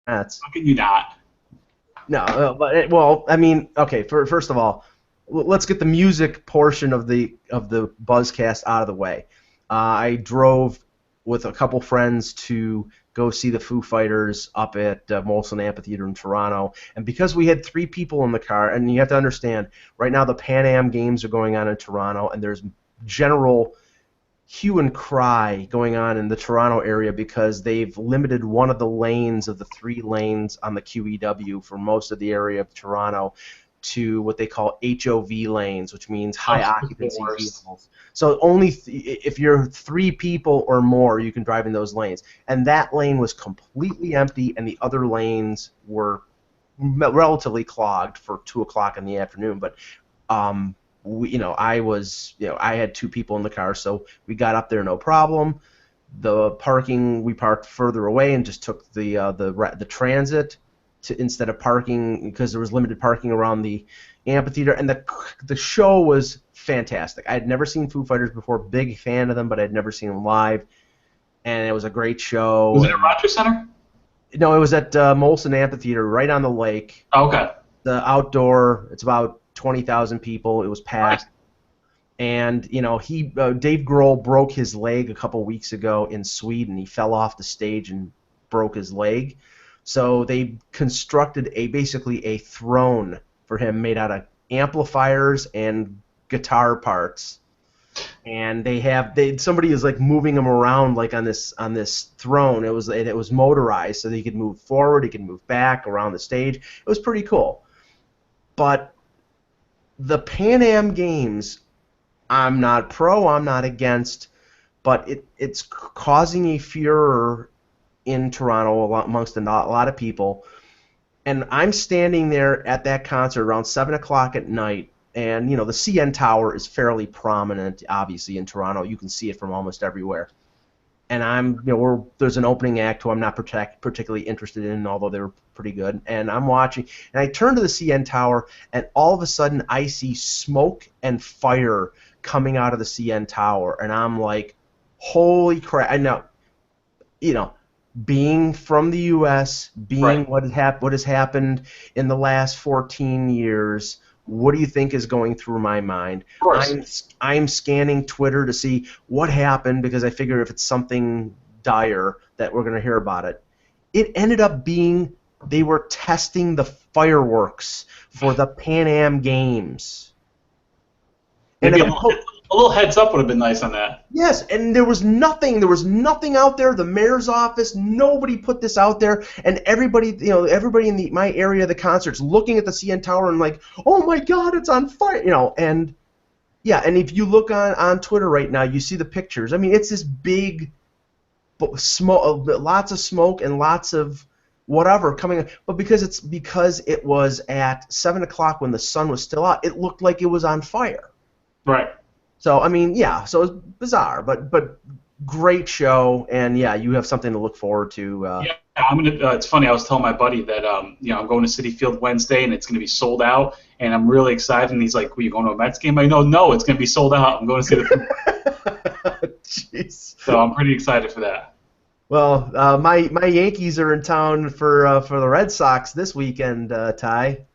That's How can you not? no, well, I mean, okay. First of all, let's get the music portion of the Buzzcast out of the way. I drove with a couple friends to go see the Foo Fighters up at Molson Amphitheater in Toronto, and because we had three people in the car, and you have to understand, right now the Pan Am Games are going on in Toronto, and there's general hue and cry going on in the Toronto area because they've limited one of the lanes of the three lanes on the QEW for most of the area of Toronto to what they call HOV lanes, which means high occupancy vehicles. So only if you're three people or more, you can drive in those lanes. And that lane was completely empty, and the other lanes were relatively clogged for 2 o'clock in the afternoon. But I had two people in the car, so we got up there no problem. The parking, we parked further away and just took the transit instead of parking because there was limited parking around the amphitheater. And the show was fantastic. I had never seen Foo Fighters before, big fan of them, but I'd never seen them live. And it was a great show. Was it at Rogers Center? No, it was at Molson Amphitheater, right on the lake. Oh, okay. The outdoor, it's about 20,000 people. It was packed. Nice. And Dave Grohl broke his leg a couple weeks ago in Sweden. He fell off the stage and broke his leg. So they constructed basically a throne for him made out of amplifiers and guitar parts. And somebody is like moving him around like on this throne. It was motorized, so that he could move forward, he could move back around the stage. It was pretty cool. But the Pan Am Games, I'm not pro, I'm not against, but it's causing a furor in Toronto amongst a lot of people. And I'm standing there at that concert around 7 o'clock at night, and the CN Tower is fairly prominent, obviously, in Toronto. You can see it from almost everywhere. And there's an opening act who I'm not particularly interested in, although they were pretty good. And I'm watching, and I turn to the CN Tower, and all of a sudden I see smoke and fire coming out of the CN Tower, and I'm like, holy crap! I know, being from the U.S., being Right. what has happened in the last 14 years. What do you think is going through my mind? Of course. I'm scanning Twitter to see what happened because I figure if it's something dire that we're going to hear about it. It ended up being they were testing the fireworks for the Pan Am Games. And Maybe a little heads up would have been nice on that. yes, and there was nothing out there. The mayor's office, nobody put this out there, and everybody in my area of the concerts looking at the CN Tower and like, oh my God, it's on fire, and yeah, and if you look on Twitter right now, you see the pictures. I mean, it's this big smoke, lots of smoke and lots of whatever coming, but because it was at 7 o'clock when the sun was still out, it looked like it was on fire. Right. So I mean, yeah, so it's bizarre, but great show, and yeah, you have something to look forward to. Yeah, I'm gonna. It's funny. I was telling my buddy that I'm going to Citi Field Wednesday, and it's gonna be sold out, and I'm really excited. And he's like, "Were you going to a Mets game?" I know, no, it's gonna be sold out. I'm going to see the. Jeez. So I'm pretty excited for that. Well, my Yankees are in town for the Red Sox this weekend, Ty.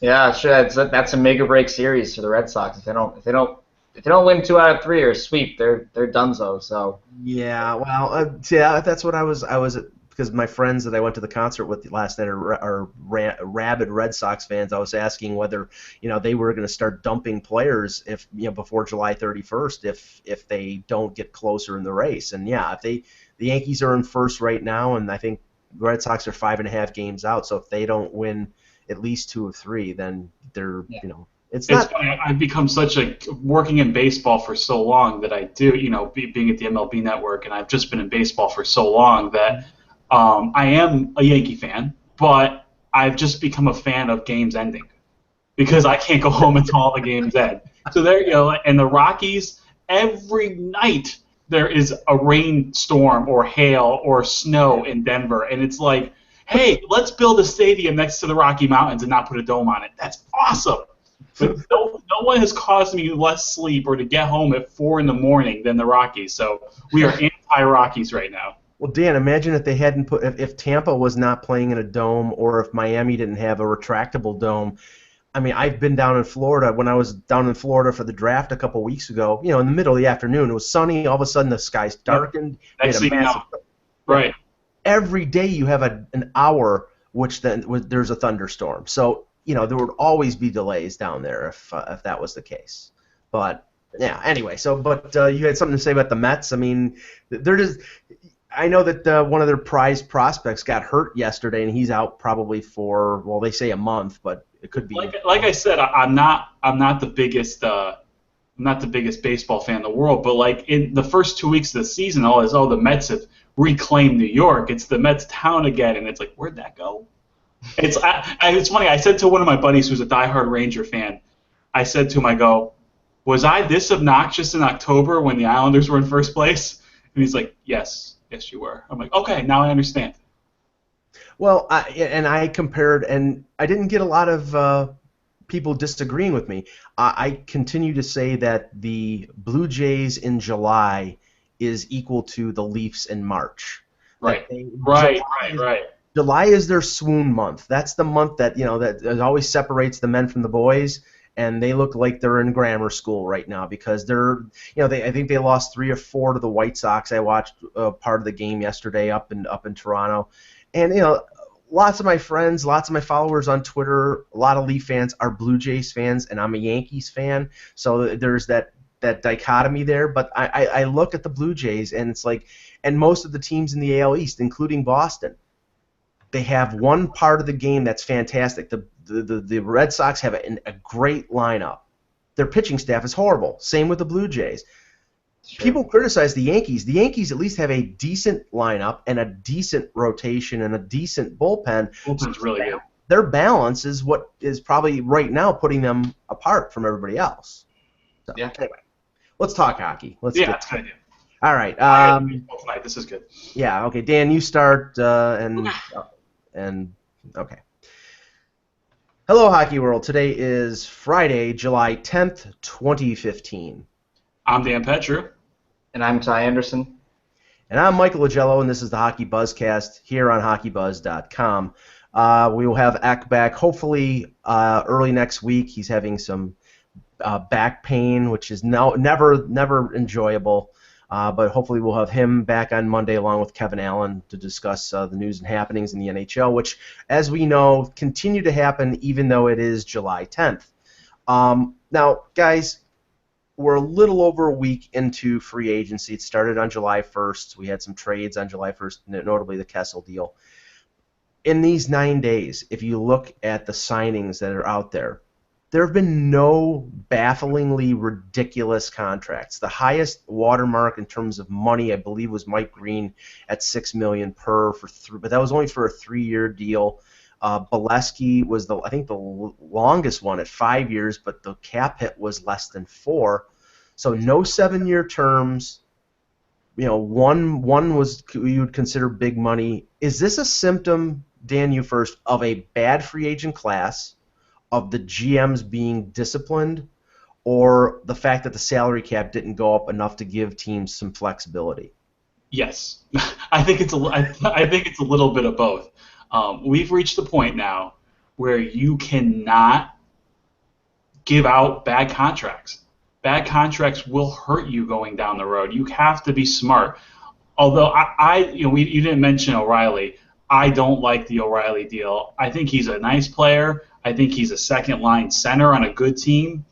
Yeah, sure. That's a make or break series for the Red Sox. If they don't win 2 out of 3 or sweep, they're donezo. So Yeah, well, yeah, that's what I was because my friends that I went to the concert with last night are rabid Red Sox fans. I was asking whether they were going to start dumping players if before July 31st if they don't get closer in the race. And yeah, if the Yankees are in first right now, and I think the Red Sox are 5.5 games out. So if they don't win at least 2 of 3, then they're yeah, it's It's not. funny. I've become such a working in baseball for so long that I do, being at the MLB Network, and I've just been in baseball for so long that I am a Yankee fan, but I've just become a fan of games ending because I can't go home until all the games end. So there, and the Rockies, every night there is a rainstorm or hail or snow in Denver, and it's like, hey, let's build a stadium next to the Rocky Mountains and not put a dome on it. That's awesome. But no one has caused me less sleep or to get home at 4 in the morning than the Rockies. So we are anti-Rockies right now. Well, Dan, imagine if they hadn't put if Tampa was not playing in a dome, or if Miami didn't have a retractable dome. I mean, I've been down in Florida. When I was down in Florida for the draft a couple weeks ago, in the middle of the afternoon, it was sunny. All of a sudden, the skies Yep. darkened. We Next had a thing you know, massive. right? Every day you have an hour which then there's a thunderstorm. So there would always be delays down there if that was the case. But yeah, anyway. So but you had something to say about the Mets. I mean, they're just. I know that one of their prized prospects got hurt yesterday, and he's out probably for, well, they say a month, but it could be. Like I said, I'm not the biggest baseball fan in the world, but like in the first 2 weeks of the season, the Mets have reclaimed New York. It's the Mets town again, and it's like, where'd that go? It's funny. I said to one of my buddies who's a diehard Ranger fan, I said to him, I go, was I this obnoxious in October when the Islanders were in first place? And he's like, yes, you were. I'm like, okay, now I understand. Well, I compared, and I didn't get a lot of people disagreeing with me. I continue to say that the Blue Jays in July is equal to the Leafs in March. Right. July is their swoon month. That's the month that that always separates the men from the boys, and they look like they're in grammar school right now because I think they lost 3 or 4 to the White Sox. I watched part of the game yesterday up in Toronto, and lots of my friends, lots of my followers on Twitter, a lot of Leaf fans are Blue Jays fans, and I'm a Yankees fan. So there's that dichotomy there. But I look at the Blue Jays, and it's like, and most of the teams in the AL East, including Boston, they have one part of the game that's fantastic. The Red Sox have a great lineup. Their pitching staff is horrible. Same with the Blue Jays. Sure. People criticize the Yankees. The Yankees at least have a decent lineup and a decent rotation and a decent bullpen. Bullpen's really good. Their balance is what is probably right now putting them apart from everybody else. So, yeah. Anyway, let's talk hockey. That's a good idea. All right. This is good. Yeah. Okay. Dan, you start and okay. Hello, Hockey World. Today is Friday, July 10th, 2015. I'm Dan Petru. And I'm Ty Anderson. And I'm Michael Agello, and this is the Hockeybuzzcast here on Hockeybuzz.com. We will have Eck back hopefully early next week. He's having some back pain, which is never enjoyable. But hopefully we'll have him back on Monday along with Kevin Allen to discuss the news and happenings in the NHL, which, as we know, continue to happen even though it is July 10th. Now, guys, we're a little over a week into free agency. It started on July 1st. We had some trades on July 1st, notably the Kessel deal. In these 9 days, if you look at the signings that are out there, there have been no bafflingly ridiculous contracts. The highest watermark in terms of money, I believe, was Mike Green at $6 million per but that was only for a 3-year deal. Bolesky was I think the longest one at 5 years, but the cap hit was less than 4. So no 7-year terms. One was you would consider big money. Is this a symptom, Dan, you first, of a bad free agent class, of the GMs being disciplined, or the fact that the salary cap didn't go up enough to give teams some flexibility? Yes, I think it's a little bit of both. We've reached the point now where you cannot give out bad contracts. Bad contracts will hurt you going down the road. You have to be smart. Although you didn't mention O'Reilly. I don't like the O'Reilly deal. I think he's a nice player. I think he's a second-line center on a good team.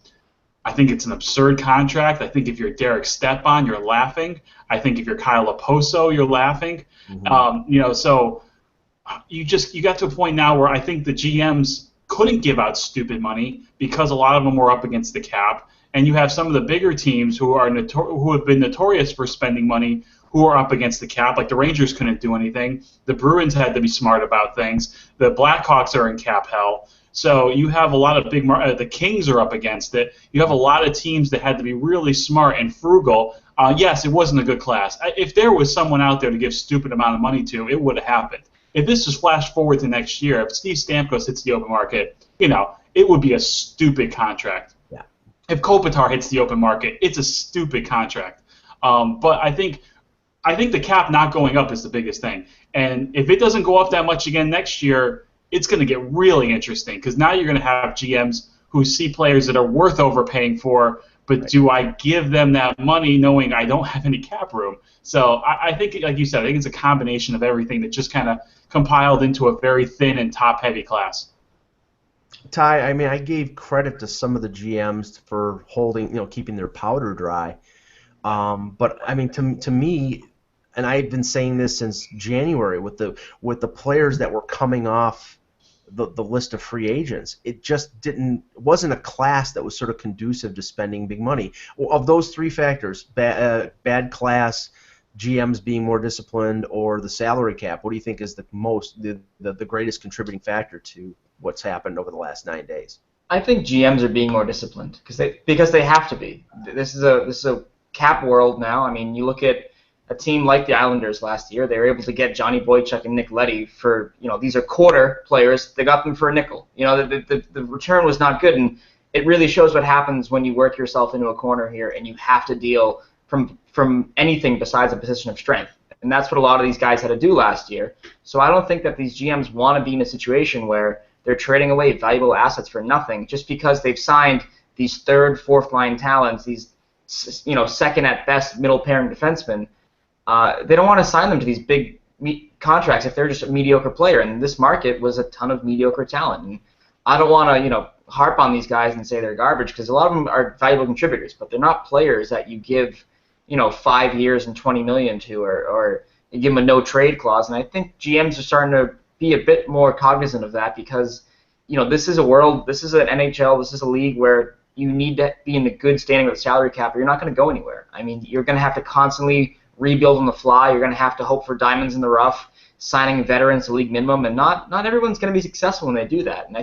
I think it's an absurd contract. I think if you're Derek Stepan, you're laughing. I think if you're Kyle Oposo, you're laughing. Mm-hmm. So you got to a point now where I think the GMs couldn't give out stupid money because a lot of them were up against the cap, and you have some of the bigger teams who have been notorious for spending money who are up against the cap. Like the Rangers couldn't do anything. The Bruins had to be smart about things. The Blackhawks are in cap hell. So you have a lot of the Kings are up against it. You have a lot of teams that had to be really smart and frugal. Yes, it wasn't a good class. If there was someone out there to give stupid amount of money to, it would have happened. If this was flashed forward to next year, if Steve Stamkos hits the open market, it would be a stupid contract. Yeah. If Kopitar hits the open market, it's a stupid contract. But I think I think the cap not going up is the biggest thing. And if it doesn't go up that much again next year, it's going to get really interesting because now you're going to have GMs who see players that are worth overpaying for, but do I give them that money knowing I don't have any cap room? So I think, like you said, I think it's a combination of everything that just kind of compiled into a very thin and top-heavy class. Ty, I mean, I gave credit to some of the GMs for keeping their powder dry. But I mean, to me, and I've been saying this since January with the players that were coming off the list of free agents, it just wasn't a class that was sort of conducive to spending big money. Of those three factors, bad class, GMs being more disciplined, or the salary cap, what do you think is the greatest contributing factor to what's happened over the last 9 days? I think GMs are being more disciplined because they have to be. This is a cap world now. I mean, you look at a team like the Islanders last year. They were able to get Johnny Boychuk and Nick Leddy for, these are quarter players. They got them for a nickel. The return was not good, and it really shows what happens when you work yourself into a corner here and you have to deal from anything besides a position of strength. And that's what a lot of these guys had to do last year. So I don't think that these GMs want to be in a situation where they're trading away valuable assets for nothing just because they've signed these third, fourth line talents, these second at best middle pairing defensemen. They don't want to sign them to these big contracts if they're just a mediocre player. And this market was a ton of mediocre talent. And I don't want to, harp on these guys and say they're garbage because a lot of them are valuable contributors, but they're not players that you give, 5 years and $20 million to, or you give them a no trade clause. And I think GMs are starting to be a bit more cognizant of that because, this is a world, this is an NHL, this is a league where you need to be in a good standing with the salary cap or you're not going to go anywhere. I mean, you're going to have to constantly rebuild on the fly. You're going to have to hope for diamonds in the rough, signing veterans to league minimum, and not everyone's going to be successful when they do that. And I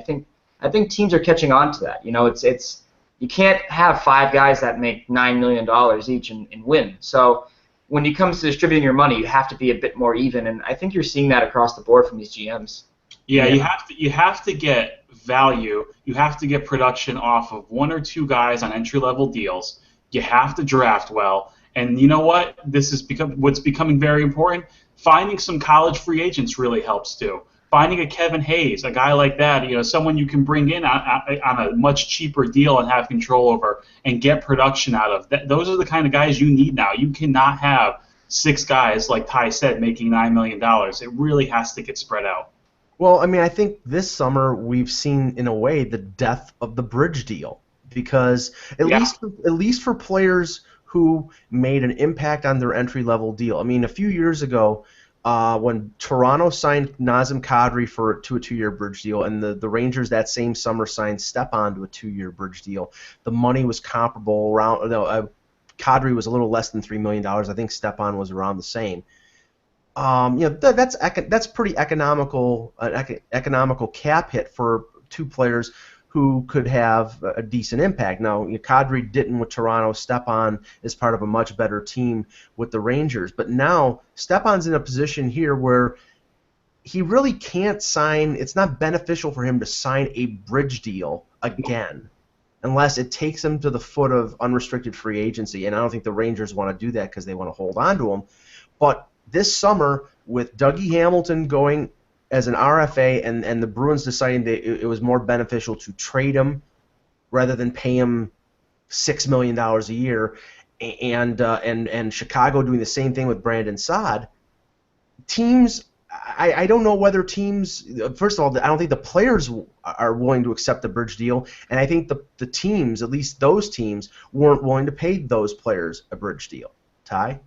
think teams are catching on to that. It's you can't have 5 guys that make $9 million each and win. So when it comes to distributing your money, you have to be a bit more even, and I think you're seeing that across the board from these GMs. Yeah, you have to get value. You have to get production off of 1 or 2 guys on entry-level deals. You have to draft well. And you know what? What's becoming very important. Finding some college free agents really helps too. Finding a Kevin Hayes, a guy like that, someone you can bring in on a much cheaper deal and have control over and get production out of. Those are the kind of guys you need now. You cannot have 6 guys, like Ty said, making $9 million. It really has to get spread out. Well, I mean, I think this summer we've seen, in a way, the death of the bridge deal because at least for players who made an impact on their entry-level deal. I mean, a few years ago, when Toronto signed Nazem Kadri to a 2-year bridge deal, and the Rangers that same summer signed Stepan to a 2-year bridge deal, the money was comparable. Kadri was a little less than $3 million. I think Stepan was around the same. That's pretty economical cap hit for 2 players who could have a decent impact. Now, Kadri didn't with Toronto. Stepan is part of a much better team with the Rangers. But now Stepan's in a position here where he really can't sign. It's not beneficial for him to sign a bridge deal again unless it takes him to the foot of unrestricted free agency. And I don't think the Rangers want to do that because they want to hold on to him. But this summer, with Dougie Hamilton going as an RFA and the Bruins deciding that it was more beneficial to trade him rather than pay him $6 million a year, and Chicago doing the same thing with Brandon Saad, teams, I don't know whether teams, first of all, I don't think the players are willing to accept the bridge deal, and I think the teams, at least those teams, weren't willing to pay those players a bridge deal. Ty?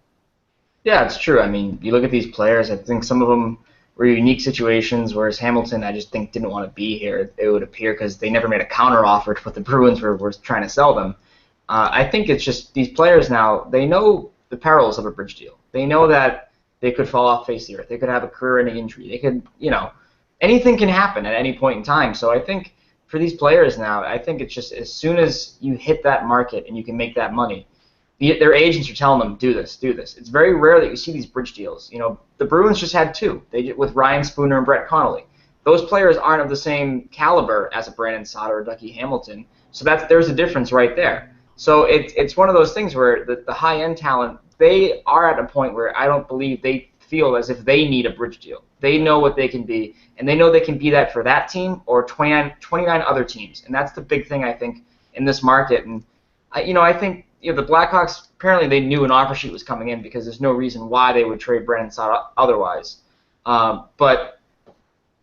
Yeah, it's true. I mean, you look at these players, I think some of them were unique situations, whereas Hamilton, I just think, didn't want to be here, it would appear, because they never made a counteroffer to what the Bruins were trying to sell them. I think it's just these players now, they know the perils of a bridge deal. They know that they could fall off face of the earth. They could have a career-ending injury. They could, anything can happen at any point in time. So I think for these players now, I think it's just as soon as you hit that market and you can make that money, their agents are telling them, do this, do this. It's very rare that you see these bridge deals. The Bruins just had 2. They did with Ryan Spooner and Brett Connolly. Those players aren't of the same caliber as a Brandon Saad or a Dougie Hamilton, so there's a difference right there. So it's one of those things where the high-end talent, they are at a point where I don't believe they feel as if they need a bridge deal. They know what they can be, and they know they can be that for that team or 29 other teams. And that's the big thing, I think, in this market. And, I think the Blackhawks, apparently they knew an offer sheet was coming in because there's no reason why they would trade Brandon Saad otherwise. But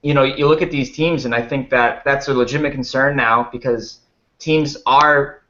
you look at these teams, and I think that's a legitimate concern now because teams are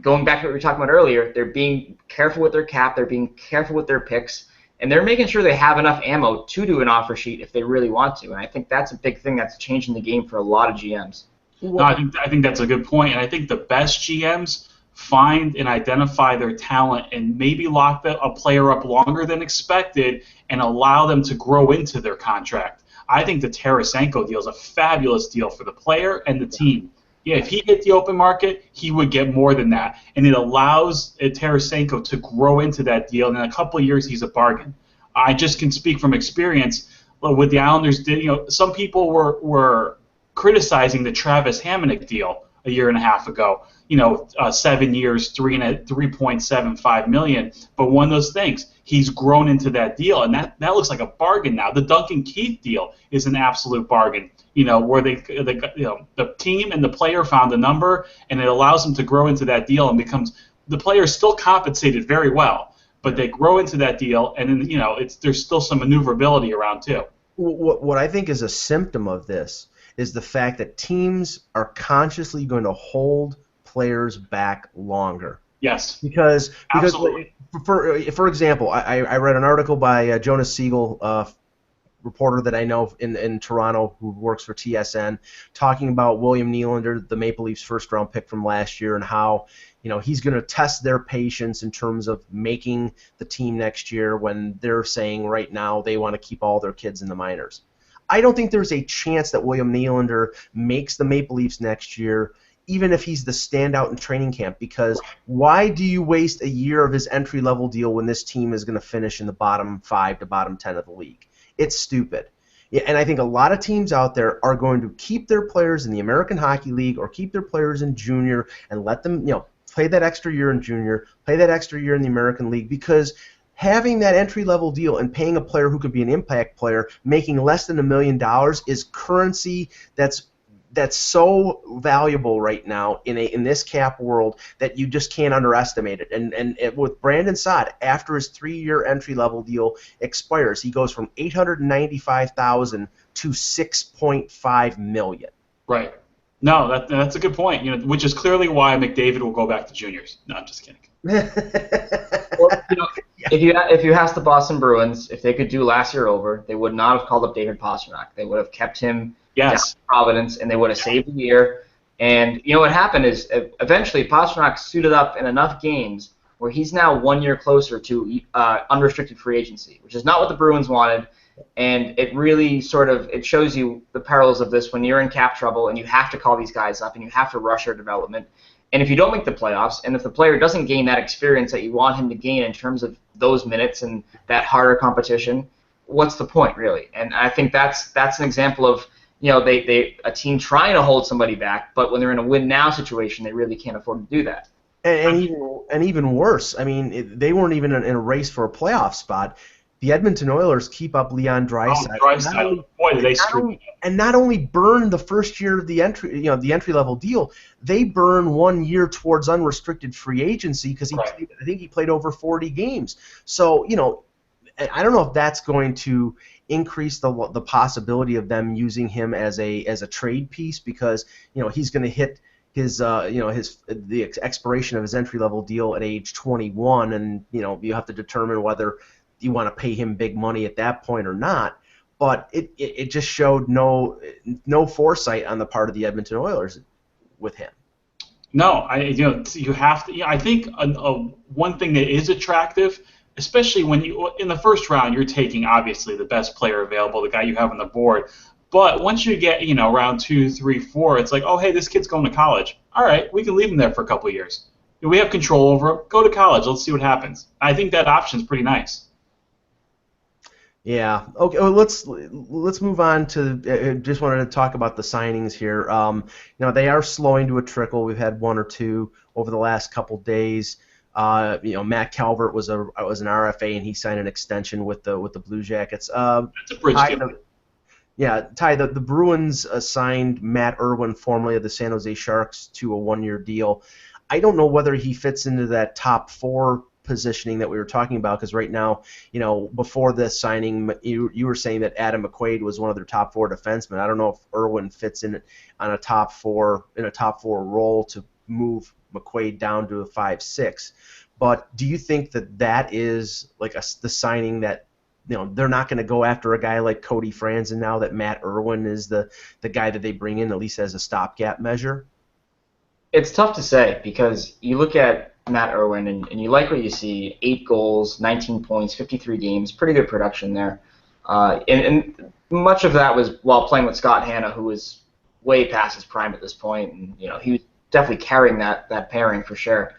going back to what we were talking about earlier. They're being careful with their cap. They're being careful with their picks. And they're making sure they have enough ammo to do an offer sheet if they really want to. And I think that's a big thing that's changing the game for a lot of GMs. No, I think that's a good point. And I think the best GMs find and identify their talent and maybe lock a player up longer than expected and allow them to grow into their contract. I think the Tarasenko deal is a fabulous deal for the player and the team. Yeah, if he hit the open market, he would get more than that. And it allows Tarasenko to grow into that deal. And in a couple of years, he's a bargain. I just can speak from experience. What the Islanders did, some people were criticizing the Travis Hamonic deal a year and a half ago. 7 years, $3.75 million. But one of those things, he's grown into that deal, and that looks like a bargain now. The Duncan Keith deal is an absolute bargain. Where the team and the player found a number, and it allows them to grow into that deal, and the player is still compensated very well, but they grow into that deal, and then there's still some maneuverability around too. What I think is a symptom of this is the fact that teams are consciously going to hold players back longer. Yes. Because absolutely. For example, I read an article by Jonas Siegel, reporter that I know in Toronto who works for TSN, talking about William Nylander, the Maple Leafs first-round pick from last year, and how he's going to test their patience in terms of making the team next year when they're saying right now they want to keep all their kids in the minors. I don't think there's a chance that William Nylander makes the Maple Leafs next year, even if he's the standout in training camp, because why do you waste a year of his entry-level deal when this team is going to finish in the bottom 5 to bottom 10 of the league? It's stupid. Yeah, and I think a lot of teams out there are going to keep their players in the American Hockey League or keep their players in junior and let them, play that extra year in junior, play that extra year in the American League, because having that entry-level deal and paying a player who could be an impact player making less than $1 million is currency that's so valuable right now in this cap world that you just can't underestimate it. And with Brandon Saad, after his 3-year entry-level deal expires, he goes from $895,000 to $6.5 million. Right. No, that's a good point. Which is clearly why McDavid will go back to juniors. No, I'm just kidding. Well, if you ask the Boston Bruins if they could do last year over, they would not have called up David Pastrnak. They would have kept him down in Providence, and they would have saved the year. And what happened is eventually Pastrnak suited up in enough games where he's now 1 year closer to unrestricted free agency, which is not what the Bruins wanted. And it really it shows you the perils of this when you're in cap trouble and you have to call these guys up and you have to rush their development. And if you don't make the playoffs, and if the player doesn't gain that experience that you want him to gain in terms of those minutes and that harder competition, what's the point, really? And I think that's an example of a team trying to hold somebody back, but when they're in a win-now situation, they really can't afford to do that. And even worse, I mean, they weren't even in a race for a playoff spot. The Edmonton Oilers keep up Leon Draisaitl. Boy, did they screw. And not only burn the first year of the entry-level deal, they burn 1 year towards unrestricted free agency because I think he played over 40 games. So I don't know if that's going to increase the possibility of them using him as a trade piece, because he's going to hit the expiration of his entry-level deal at age 21, and you have to determine whether you want to pay him big money at that point or not. But it just showed no foresight on the part of the Edmonton Oilers with him. No, you have to. I think one thing that is attractive, especially when in the first round you're taking obviously the best player available, the guy you have on the board. But once you get round 2, 3, 4, it's like, oh hey, this kid's going to college. All right, we can leave him there for a couple of years. We have control over him. Go to college. Let's see what happens. I think that option's pretty nice. Yeah. Okay. Well, let's move on to. Just wanted to talk about the signings here. They are slowing to a trickle. We've had one or two over the last couple days. Matt Calvert was an RFA and he signed an extension with the Blue Jackets. That's a bridge Ty, deal. Ty, the Bruins signed Matt Irwin, formerly of the San Jose Sharks, to a 1-year deal. I don't know whether he fits into that top four positioning that we were talking about, because right now, before this signing, you were saying that Adam McQuaid was one of their top four defensemen. I don't know if Irwin fits in on a top four role to move McQuaid down to a 5-6. But do you think that is like the signing that they're not going to go after a guy like Cody Franzen now that Matt Irwin is the guy that they bring in, at least as a stopgap measure? It's tough to say because you look at Matt Irwin and you like what you see: 8 goals, 19 points, 53 games, pretty good production there. And much of that was while playing with Scott Hanna, who was way past his prime at this point, and he was definitely carrying that pairing for sure.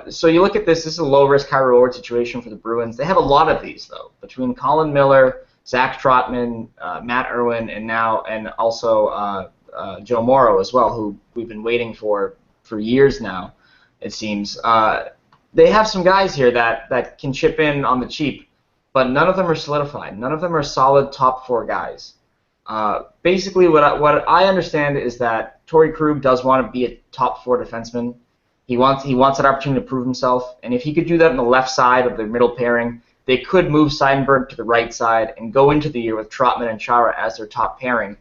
So you look at this is a low-risk, high-reward situation for the Bruins. They have a lot of these, though, between Colin Miller, Zach Trotman, Matt Irwin, and also Joe Morrow as well, who we've been waiting for years now, it seems. They have some guys here that can chip in on the cheap, but none of them are solidified. None of them are solid top 4 guys. Basically, what I understand is that Torrey Krug does want to be a top 4 defenseman. He wants that opportunity to prove himself, and if he could do that on the left side of their middle pairing, they could move Seidenberg to the right side and go into the year with Trotman and Chara as their top pairing.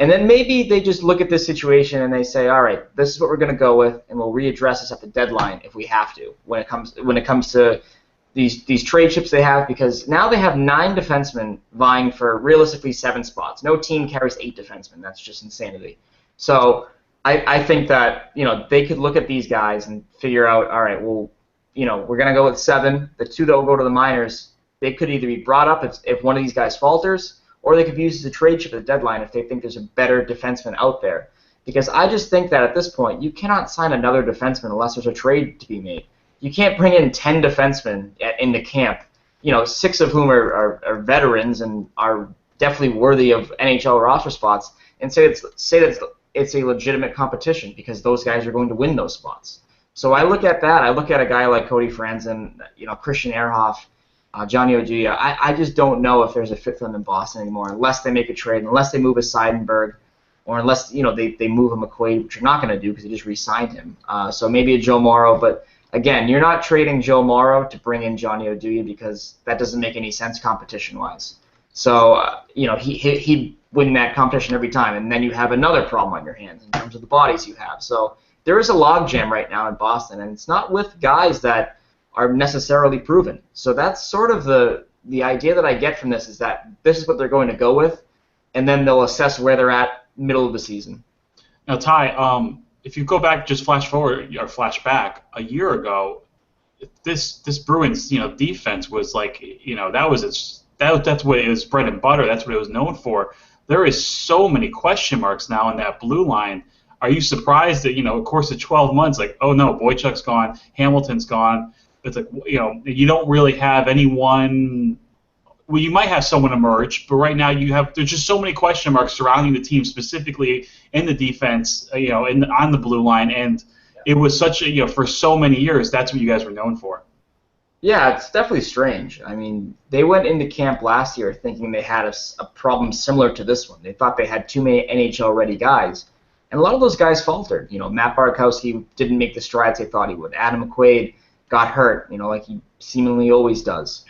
And then maybe they just look at this situation and they say, all right, this is what we're going to go with, and we'll readdress this at the deadline if we have to when it comes to these trade chips they have, because now they have 9 defensemen vying for realistically 7 spots. No team carries 8 defensemen. That's just insanity. So I think that they could look at these guys and figure out, all right, well, we're going to go with 7. The 2 that will go to the minors, they could either be brought up if one of these guys falters, or they could be used as a trade chip at the deadline if they think there's a better defenseman out there. Because I just think that at this point, you cannot sign another defenseman unless there's a trade to be made. You can't bring in 10 defensemen into camp, 6 of whom are veterans and are definitely worthy of NHL roster spots, and say that it's a legitimate competition because those guys are going to win those spots. So I look at that. I look at a guy like Cody Franzen, Christian Ehrhoff, Johnny Oduya. I just don't know if there's a fit for them in Boston anymore unless they make a trade, unless they move a Seidenberg, or unless they move a McQuaid, which you're not going to do because they just re-signed him. So maybe a Joe Morrow, but again, you're not trading Joe Morrow to bring in Johnny Oduya because that doesn't make any sense competition-wise. So he'd win that competition every time, and then you have another problem on your hands in terms of the bodies you have. So there is a logjam right now in Boston, and it's not with guys that are necessarily proven. So that's sort of the idea that I get from this, is that this is what they're going to go with, and then they'll assess where they're at middle of the season. Now, Ty, if you go back, just flash forward or flash back a year ago, this Bruins defense was like that's what it was bread and butter. That's what it was known for. There is so many question marks now in that blue line. Are you surprised that of course of 12 months, like, oh no, Boychuk's gone, Hamilton's gone. It's like you don't really have anyone. Well, you might have someone emerge, but right now there's just so many question marks surrounding the team, specifically in the defense, on the blue line, and it was such for so many years that's what you guys were known for. Yeah, it's definitely strange. I mean, they went into camp last year thinking they had a problem similar to this one. They thought they had too many NHL-ready guys, and a lot of those guys faltered. Matt Bartkowski didn't make the strides they thought he would. Adam McQuaid got hurt, like he seemingly always does.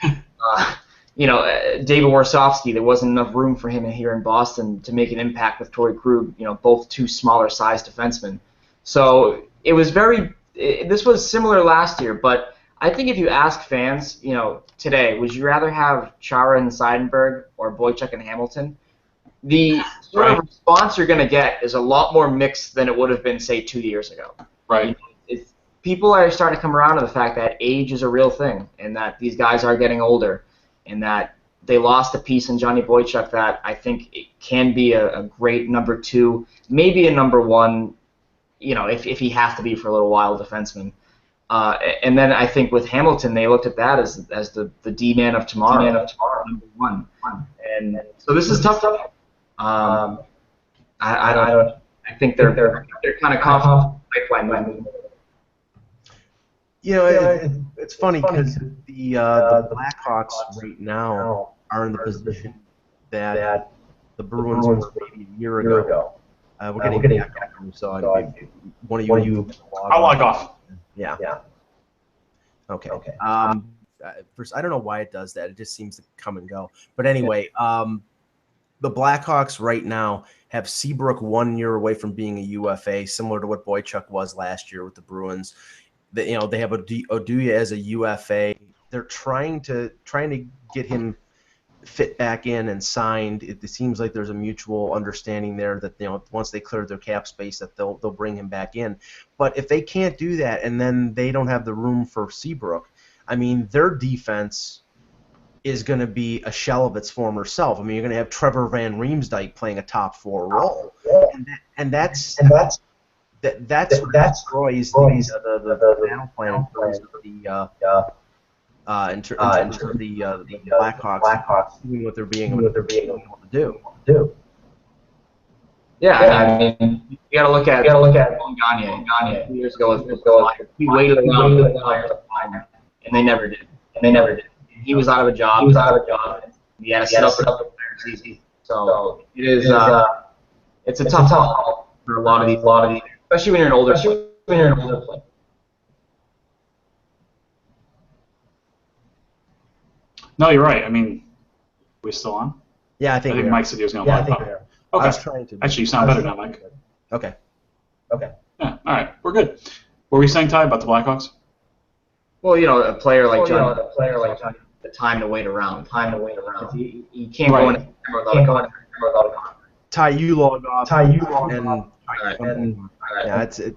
David Warsofsky, there wasn't enough room for him here in Boston to make an impact with Torrey Krug, both 2 smaller-sized defensemen. So this was similar last year, but I think if you ask fans, today, would you rather have Chara and Seidenberg or Boychuk and Hamilton? The sort of response you're going to get is a lot more mixed than it would have been, say, 2 years ago. Right. People are starting to come around to the fact that age is a real thing, and that these guys are getting older, and that they lost a piece in Johnny Boychuk that I think it can be a great number 2, maybe a number 1, if he has to be for a little while, defenseman. And then I think with Hamilton, they looked at that as the D-man of tomorrow. number one. And so this is tough. I think they're kind of confident pipeline moving. It's funny because the Blackhawks right now are in the position that the Bruins were maybe a year ago. We're getting back on, so one of you. I'll log off. Yeah. Okay. First, I don't know why it does that. It just seems to come and go. But anyway, the Blackhawks right now have Seabrook 1 year away from being a UFA, similar to what Boychuk was last year with the Bruins. They have Oduya as a UFA. They're trying to get him fit back in and signed. It seems like there's a mutual understanding there that once they clear their cap space that they'll bring him back in. But if they can't do that and then they don't have the room for Seabrook, I mean their defense is going to be a shell of its former self. I mean, you're going to have Trevor Van Riemsdyk playing a top 4 role, and that's what destroys the battle plan in terms of the Blackhawks doing what they're being able to do. Yeah, I mean, you got to look at Gagne. 2 years ago, he waited around for the Flyers to find him, and they never did. He was out of a job. He had to sit up for the season. So it is. It's a tough call for a lot of these, especially when you're an older player. No, you're right. I mean, we're still on? Yeah, I think Mike said he was going to log off. Okay. I was trying to. Actually, you sound better now, Mike. Okay. Yeah, all right. We're good. What were you saying, Ty, about the Blackhawks? Well, a player like Johnny, the time to wait around. He can't go in without a contract. Ty, you log off. Yeah, to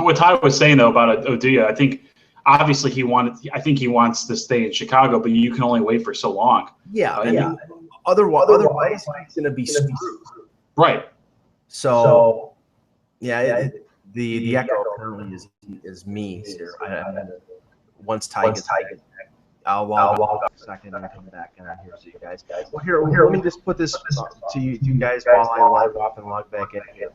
what Ty was saying though about Oduya, I think obviously he wants to stay in Chicago, but you can only wait for so long. Yeah, I mean, otherwise he's going to be screwed. Right. So the echo apparently is me here. Once Ty gets back, I'll log off a second and come back and I'm here to see you guys. Well, here, let me just put this to you guys while I log off and log back in again.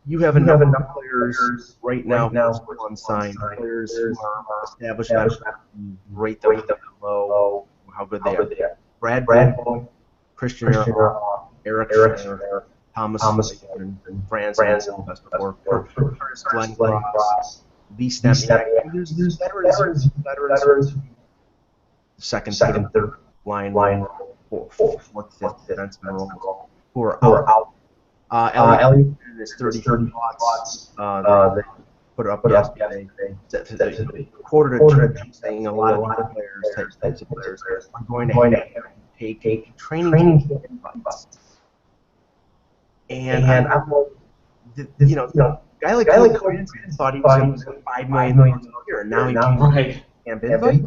You have enough players right now who are unsigned, players who are established, rate them below how good they are. Brad Bowen, Christian Eric Thomas and Franz Glenn Gross, Lee Stempniak. There's veterans, second, third line, fourth, fifth defenseman role who are out. Elliott is 30 watts. They put it up yesterday. Quoted a trip saying a lot of players, types of players, are going to take training invites. And I'm like, guy like Cody thought he was going to get $5 million a year, and now he can't invite.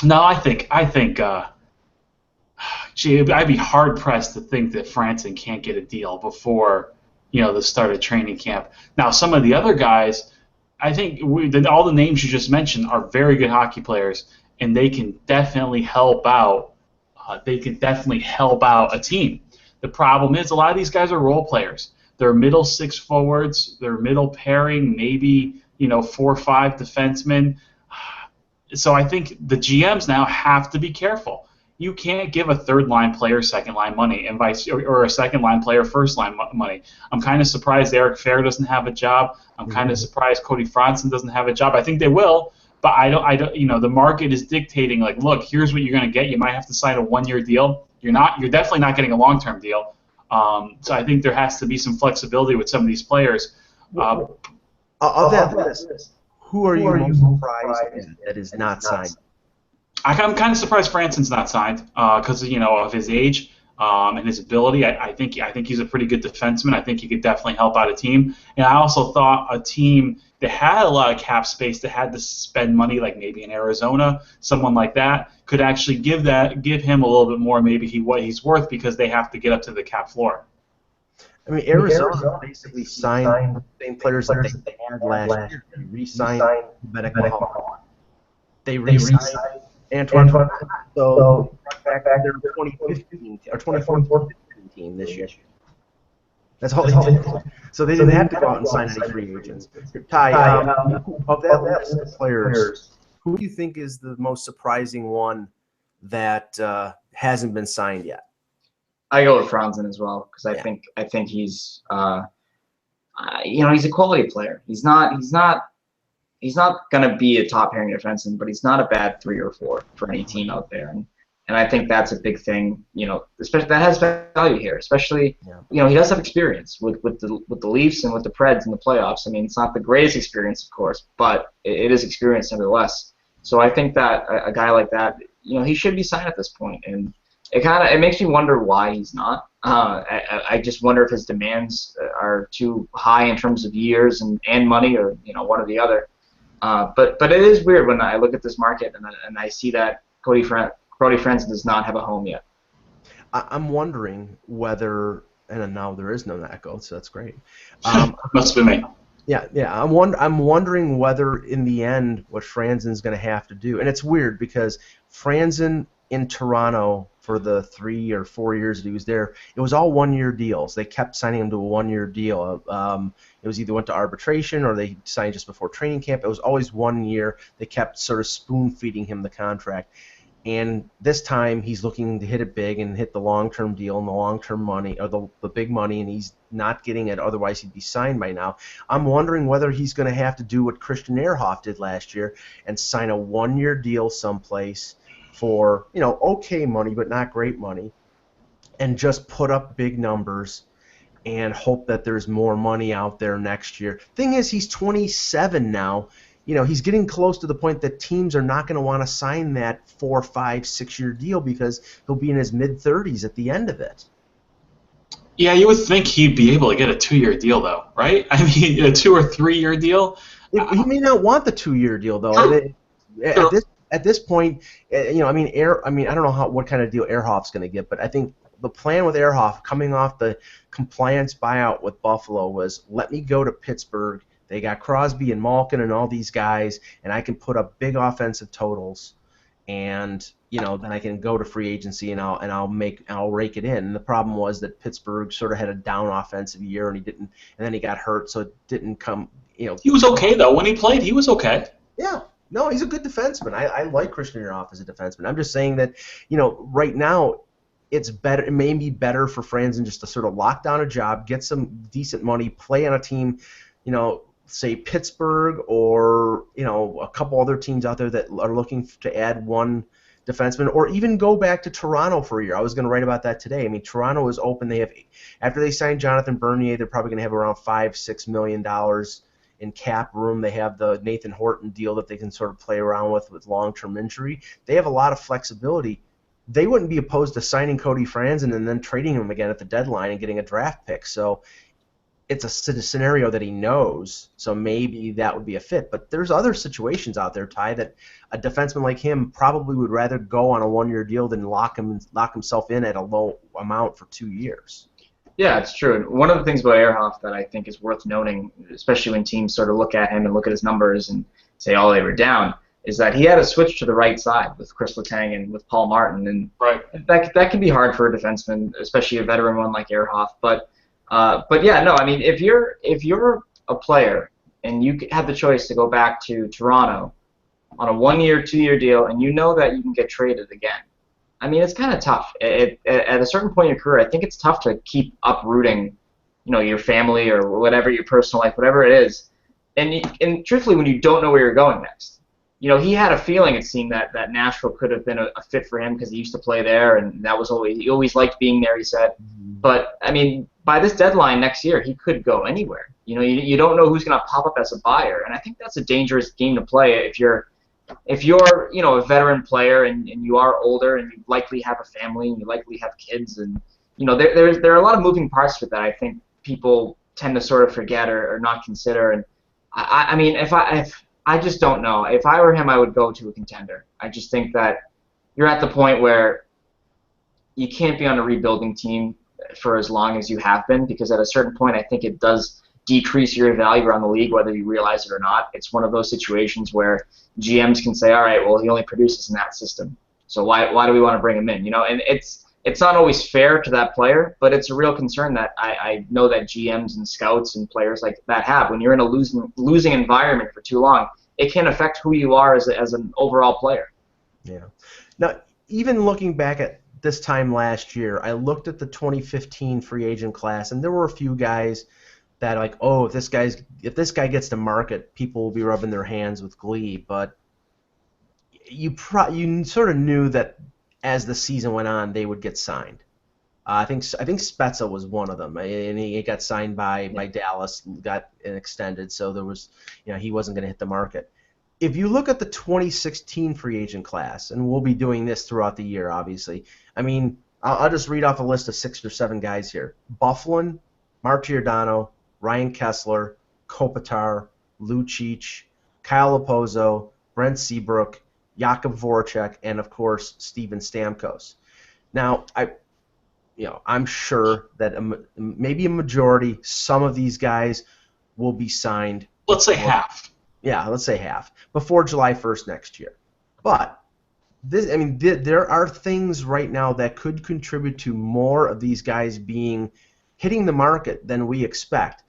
No, I think. Gee, I'd be hard pressed to think that Franson can't get a deal before the start of training camp. Now, some of the other guys, I think all the names you just mentioned are very good hockey players, and they can definitely help out. A team. The problem is a lot of these guys are role players. They're middle six forwards. They're middle pairing, maybe 4 or 5 defensemen. So I think the GMs now have to be careful. You can't give a third-line player second-line money and or a second-line player first-line money. I'm kind of surprised Eric Fair doesn't have a job. I'm kind of surprised Cody Franson doesn't have a job. I think they will, but I don't. The market is dictating. Like, look, here's what you're going to get. You might have to sign a 1-year deal. You're definitely not getting a long-term deal. So I think there has to be some flexibility with some of these players. Of that list, who are you most surprised that is not signed? I'm kind of surprised Franson's not signed because of his age and his ability. I think he's a pretty good defenseman. I think he could definitely help out a team. And I also thought a team that had a lot of cap space, that had to spend money, like maybe in Arizona, someone like that, could actually give him a little bit more, maybe what he's worth, because they have to get up to the cap floor. I mean, Arizona basically signed the same players that they had last year. They re-signed Benedict. They re-signed Antoine. So back their 2015 or 2014 team this year. That's all they did. So they didn't have to go out and sign any free agents. Ty, of that list of players, who do you think is the most surprising one that hasn't been signed yet? I go with Franzen as well because I think he's he's a quality player. He's not gonna be a top pairing defenseman, but he's not a bad 3 or 4 for any team out there. And I think that's a big thing, especially that has value here. Especially, he does have experience with the Leafs and with the Preds in the playoffs. I mean, it's not the greatest experience, of course, but it is experience nevertheless. So I think that a guy like that, he should be signed at this point. And it makes me wonder why he's not. I just wonder if his demands are too high in terms of years and money, or one or the other. But it is weird when I look at this market and I see that Cody Franzen does not have a home yet. I'm wondering whether, and now there is no echo, so that's great. Must be me. Yeah. I'm wondering whether in the end what Franzen's going to have to do, and it's weird because Franzen in Toronto for the 3 or 4 years that he was there, it was all 1-year deals. They kept signing him to a 1-year deal. It was either went to arbitration or they signed just before training camp. It was always 1 year. They kept sort of spoon-feeding him the contract. And this time he's looking to hit it big and hit the long-term deal and the long-term money, or the big money, and he's not getting it. Otherwise he'd be signed by now. I'm wondering whether he's going to have to do what Christian Ehrhoff did last year and sign a 1-year deal someplace for okay money but not great money, and just put up big numbers and hope that there's more money out there next year. Thing is, he's 27 now. He's getting close to the point that teams are not going to want to sign that 4, 5, 6-year deal because he'll be in his mid-30s at the end of it. Yeah, you would think he'd be able to get a 2-year deal, though, right? I mean, a 2 or 3-year deal. He may not want the 2-year deal, though. At this point, I don't know what kind of deal Ehrhoff's going to get, but I think the plan with Ehrhoff coming off the compliance buyout with Buffalo was, let me go to Pittsburgh. They got Crosby and Malkin and all these guys, and I can put up big offensive totals, and then I can go to free agency and I'll rake it in. And the problem was that Pittsburgh sort of had a down offensive year, and then he got hurt, so it didn't come. He was okay though when he played. He was okay. Yeah. No, he's a good defenseman. I like Christian Ehrhoff as a defenseman. I'm just saying that, right now it's better. It may be better for Franzen just to sort of lock down a job, get some decent money, play on a team, say Pittsburgh or a couple other teams out there that are looking to add one defenseman, or even go back to Toronto for a year. I was going to write about that today. I mean, Toronto is open. They have, after they signed Jonathan Bernier, they're probably going to have around $5-6 million in cap room. They have the Nathan Horton deal that they can sort of play around with long-term injury. They have a lot of flexibility. They wouldn't be opposed to signing Cody Franzen and then trading him again at the deadline and getting a draft pick. So it's a scenario that he knows, so maybe that would be a fit. But there's other situations out there, Ty, that a defenseman like him probably would rather go on a 1-year deal than lock himself in at a low amount for 2 years. Yeah, it's true. And one of the things about Ehrhoff that I think is worth noting, especially when teams sort of look at him and look at his numbers and say, oh, they were down, is that he had a switch to the right side with Chris Letang and with Paul Martin. And that can be hard for a defenseman, especially a veteran one like Ehrhoff. But yeah, no, I mean, if you're a player and you have the choice to go back to Toronto on a 1-year, 2-year deal, and you know that you can get traded again, I mean, it's kind of tough. At a certain point in your career, I think it's tough to keep uprooting, your family or whatever, your personal life, whatever it is. And truthfully, when you don't know where you're going next, he had a feeling, it seemed, that Nashville could have been a fit for him because he used to play there, and he always liked being there, he said. But, I mean, by this deadline next year, he could go anywhere. You don't know who's going to pop up as a buyer, and I think that's a dangerous game to play if you're a veteran player and you are older and you likely have a family and you likely have kids, and there are a lot of moving parts with that I think people tend to sort of forget or not consider. And I mean, if I just don't know. If I were him, I would go to a contender. I just think that you're at the point where you can't be on a rebuilding team for as long as you have been, because at a certain point I think it does decrease your value around the league, whether you realize it or not. It's one of those situations where GMs can say, all right, well, he only produces in that system, so why do we want to bring him in? And it's not always fair to that player, but it's a real concern that I know that GMs and scouts and players like that have. When you're in a losing environment for too long, it can affect who you are as an overall player. Yeah. Now, even looking back at this time last year, I looked at the 2015 free agent class, and there were a few guys that like, oh, if this guy gets to market, people will be rubbing their hands with glee. But you sort of knew that as the season went on, they would get signed. I think Spezza was one of them, and he got signed by Dallas, got extended, so there was, he wasn't going to hit the market. If you look at the 2016 free agent class, and we'll be doing this throughout the year, obviously. I mean, I'll just read off a list of 6 or 7 guys here: Bufflin, Mark Giordano, Ryan Kessler, Kopitar, Lucic, Kyle Oppozo, Brent Seabrook, Jakub Voracek, and of course Steven Stamkos. Now, I'm sure that maybe a majority, some of these guys will be signed. Let's say half. Yeah, let's say half before July 1st next year. But there are things right now that could contribute to more of these guys hitting the market than we expect.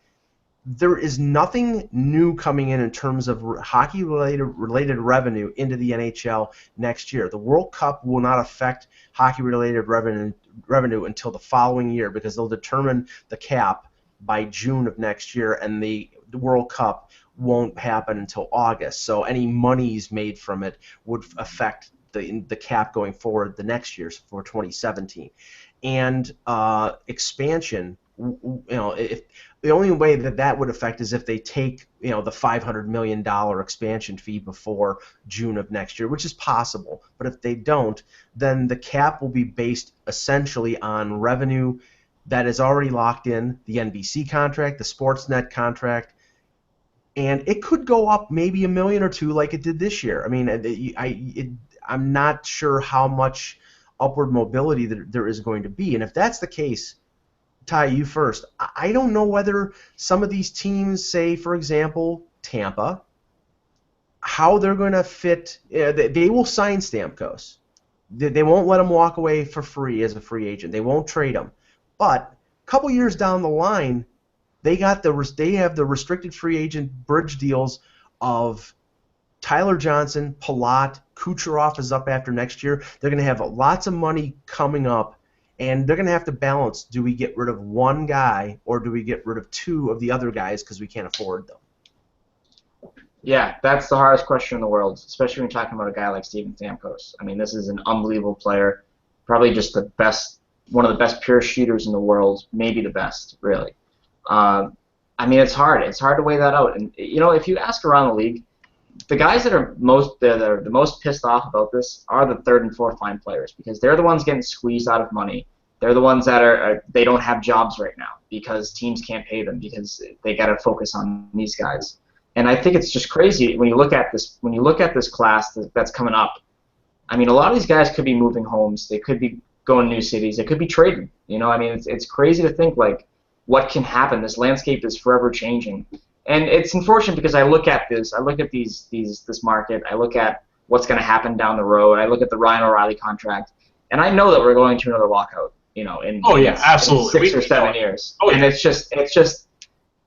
There is nothing new coming in terms of hockey-related revenue into the NHL next year. The World Cup will not affect hockey-related revenue until the following year, because they'll determine the cap by June of next year, and the World Cup won't happen until August. So any monies made from it would affect the cap going forward the next year for 2017. And expansion, if the only way that would affect is if they take the $500 million expansion fee before June of next year, which is possible. But if they don't, then the cap will be based essentially on revenue that is already locked in, the NBC contract, the Sportsnet contract, and it could go up maybe $1 million or $2 million like it did this year. I mean, I'm not sure how much upward mobility there is going to be, and if that's the case, Ty, you first. I don't know whether some of these teams, say, for example, Tampa, how they're going to fit. They will sign Stamkos. They won't let him walk away for free as a free agent. They won't trade him. But a couple years down the line, they have the restricted free agent bridge deals of Tyler Johnson, Palat, Kucherov is up after next year. They're going to have lots of money coming up. And they're going to have to balance, do we get rid of one guy or do we get rid of 2 of the other guys because we can't afford them? Yeah, that's the hardest question in the world, especially when you're talking about a guy like Steven Stamkos. I mean, this is an unbelievable player, probably just the best, one of the best pure shooters in the world, maybe the best, really. I mean, it's hard. It's hard to weigh that out. And, if you ask around the league, the guys that are the most pissed off about this are the 3rd and 4th line players, because they're the ones getting squeezed out of money. They're the ones that they don't have jobs right now because teams can't pay them because they got to focus on these guys. And I think it's just crazy when you look at this. When you look at this class that's coming up, I mean, a lot of these guys could be moving homes. They could be going to new cities. They could be trading. I mean, it's crazy to think like what can happen. This landscape is forever changing. And it's unfortunate because I look at this market, I look at what's going to happen down the road, I look at the Ryan O'Reilly contract, and I know that we're going to another lockout, in absolutely. 6 or 7 years. Oh, yeah. And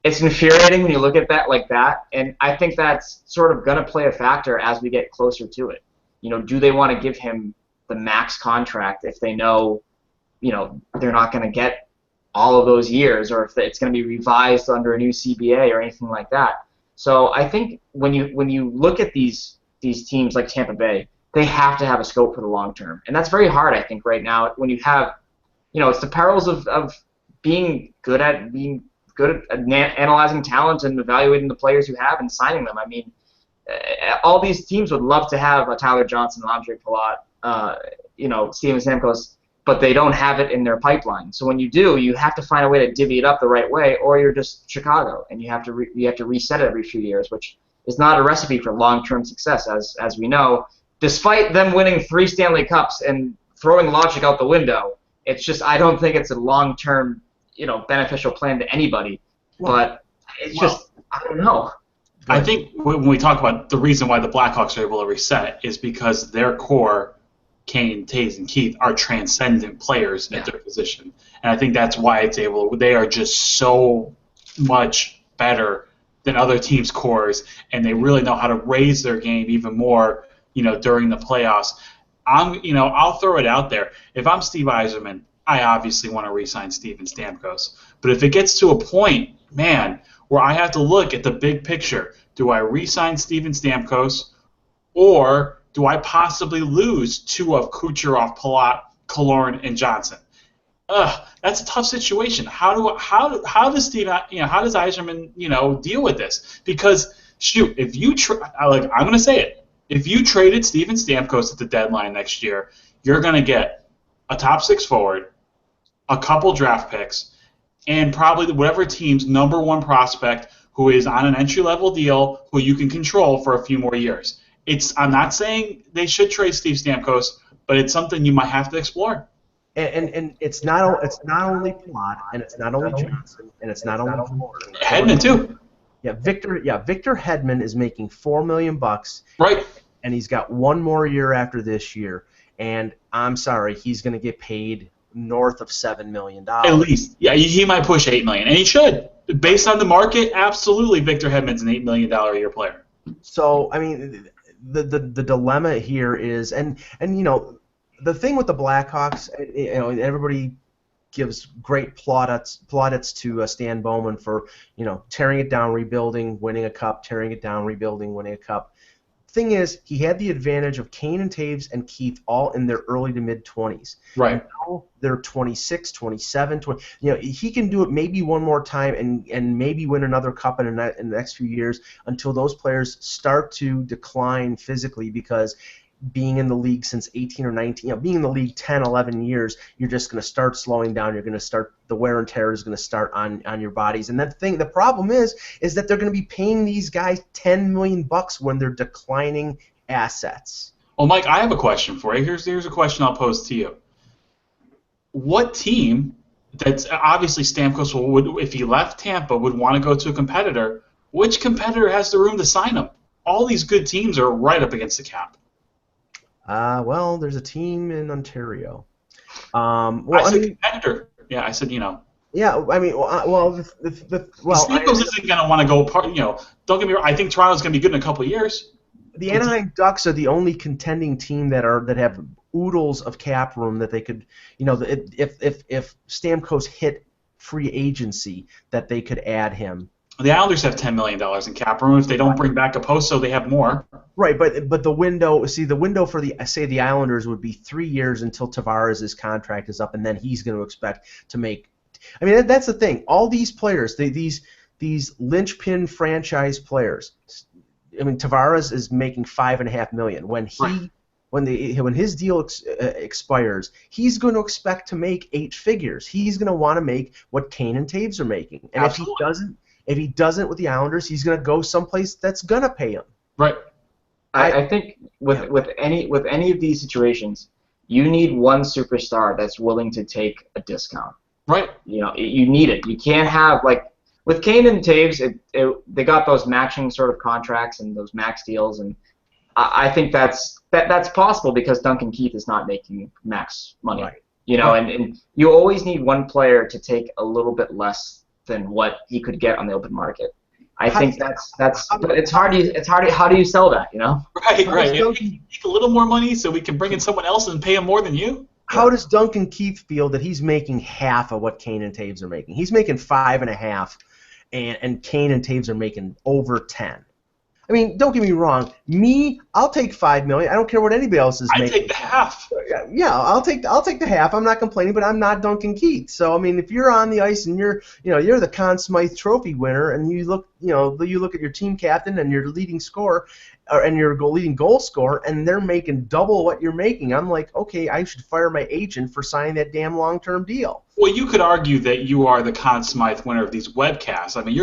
it's infuriating when you look at that like that, and I think that's sort of going to play a factor as we get closer to it. Do they want to give him the max contract if they know, they're not going to get all of those years, or if it's going to be revised under a new CBA or anything like that. So I think when you look at these teams like Tampa Bay, they have to have a scope for the long term, and that's very hard. I think right now when you have, it's the perils of being good at analyzing talent and evaluating the players you have and signing them. I mean, all these teams would love to have a Tyler Johnson, Andre Palat, Steven Stamkos, but they don't have it in their pipeline. So when you do, you have to find a way to divvy it up the right way, or you're just Chicago, and you have to reset it every few years, which is not a recipe for long-term success, as we know. Despite them winning 3 Stanley Cups and throwing logic out the window, it's just I don't think it's a long-term, beneficial plan to anybody. But It's just, I don't know. I think when we talk about the reason why the Blackhawks are able to reset is because their core, Kane, Taves, and Keith, are transcendent players at their position. And I think that's why they are just so much better than other teams' cores, and they really know how to raise their game even more, during the playoffs. I'll throw it out there. If I'm Steve Yzerman, I obviously want to re-sign Steven Stamkos. But if it gets to a point, man, where I have to look at the big picture, do I re-sign Steven Stamkos, or do I possibly lose two of Kucherov, Palat, Killorn, and Johnson? That's a tough situation. How does Yzerman deal with this? Because shoot, if you I'm going to say it, if you traded Steven Stamkos at the deadline next year, you're going to get a top 6 forward, a couple draft picks, and probably whatever team's number 1 prospect who is on an entry-level deal who you can control for a few more years. I'm not saying they should trade Steve Stamkos, but it's something you might have to explore. And it's not only Palat, and it's not only Johnson, and it's not only Hedman too. Yeah, Victor Hedman is making $4 million, right? And he's got 1 more year after this year. And I'm sorry, he's going to get paid north of $7 million. At least, yeah, he might push $8 million, and he should. Based on the market, absolutely, Victor Hedman's an $8 million a year player. So I mean, the dilemma here is, and the thing with the Blackhawks, everybody gives great plaudits to Stan Bowman for tearing it down, rebuilding, winning a cup, tearing it down, rebuilding, winning a cup. Thing is, he had the advantage of Kane and Taves and Keith all in their early to mid-20s. Right. Now they're 26, 27, 20. He can do it maybe one more time and maybe win another cup in the next few years until those players start to decline physically, because being in the league since 18 or 19, being in the league 10, 11 years, you're just going to start slowing down. You're going to start, the wear and tear is going to start on your bodies. And the problem is that they're going to be paying these guys $10 million when they're declining assets. Well, Mike, I have a question for you. Here's a question I'll pose to you. What team that's obviously Stamkos would, if he left Tampa, would want to go to a competitor? Which competitor has the room to sign him? All these good teams are right up against the cap. Well, there's a team in Ontario. Competitor. Yeah, I said, Yeah, I mean, Stamkos isn't going to want to go. Don't get me wrong. I think Toronto's going to be good in a couple of years. The Anaheim Ducks are the only contending team that have oodles of cap room that they could, if Stamkos hit free agency, that they could add him. The Islanders have $10 million in cap room. If they don't bring back a post, so they have more. Right, but the window for the Islanders would be 3 years until Tavares' contract is up, and then he's going to expect to make. I mean, that's the thing. All these players, these linchpin franchise players. I mean, Tavares is making $5.5 million. When his deal expires, he's going to expect to make 8 figures. He's going to want to make what Kane and Taves are making, and Absolutely. if he doesn't with the Islanders, he's going to go someplace that's going to pay him. Right. I think with any of these situations, you need one superstar that's willing to take a discount. Right. You need it. You can't have, like, with Kane and Taves, they got those matching sort of contracts and those max deals, and I think that's possible because Duncan Keith is not making max money. Right. And you always need one player to take a little bit less than what he could get on the open market. I think that's but it's hard. How do you sell that? Right. You take a little more money so we can bring in someone else and pay him more than you. How does Duncan Keith feel that he's making half of what Kane and Taves are making? He's making 5.5, and Kane and Taves are making over 10. I mean, don't get me wrong. I'll take $5 million. I don't care what anybody else is making. I take the half. Yeah, I'll take the half. I'm not complaining, but I'm not Duncan Keith. So I mean, if you're on the ice and you're the Conn Smythe Trophy winner, and you look at your team captain and your leading scorer, and your leading goal scorer, and they're making double what you're making, I'm like, okay, I should fire my agent for signing that damn long-term deal. Well, you could argue that you are the Conn Smythe winner of these webcasts. I mean,